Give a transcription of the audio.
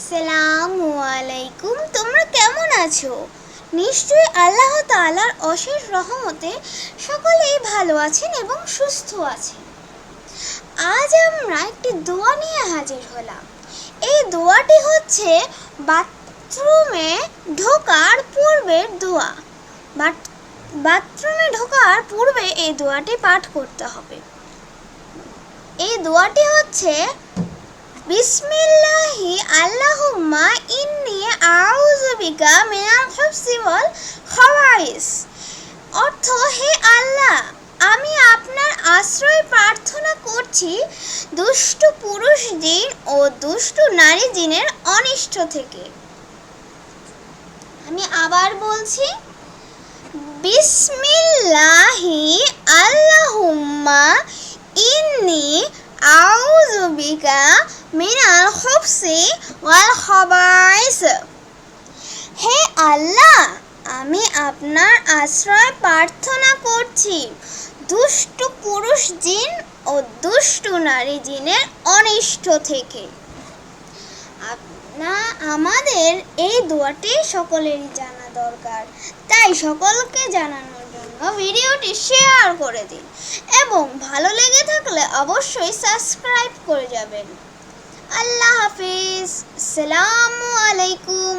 আসসালামু আলাইকুম। তোমরা কেমন আছো? নিশ্চয়ই আল্লাহ তাআলার অশেষ রহমতে সকলেই ভালো আছেন এবং সুস্থ আছেন। আজ আমরা একটি দোয়া নিয়ে হাজির হলাম। এই দোয়াটি হচ্ছে বাথরুমে ঢোকার পূর্বের দোয়া। বাথরুমে ঢোকার পূর্বে এই দোয়াটি পাঠ করতে হবে। এই দোয়াটি হচ্ছে বিসমিল্লাহি আল্লাহুম্মা ইন্নী আউযু বিকা মিনাল খুবসি ওয়াল খাবাইস। অর্থ, হে আল্লাহ, আমি আপনার আশ্রয় প্রার্থনা করছি দুষ্ট পুরুষ জিন ও দুষ্ট নারী জিনের অনিষ্ট থেকে। আমি আবার বলছি, বিসমিল্লাহি আল্লাহুম্মা ইন্নী আউযু বিকা মিনাল খুবসি ওয়াল খাবাইস। হে আল্লাহ, আমি আপনার আশ্রয় প্রার্থনা করছি দুষ্ট পুরুষ জিন ও দুষ্ট নারী জিনের অনিষ্ট থেকে। আমাদের এই দোয়াটি সকলেরই জানা দরকার, তাই সকলকে জানানোর জন্য ভিডিওটি শেয়ার করে দিন এবং ভালো লেগে থাকলে অবশ্যই সাবস্ক্রাইব করে যাবেন। আল্লাহ হাফিজ। আসসালামু আলাইকুম।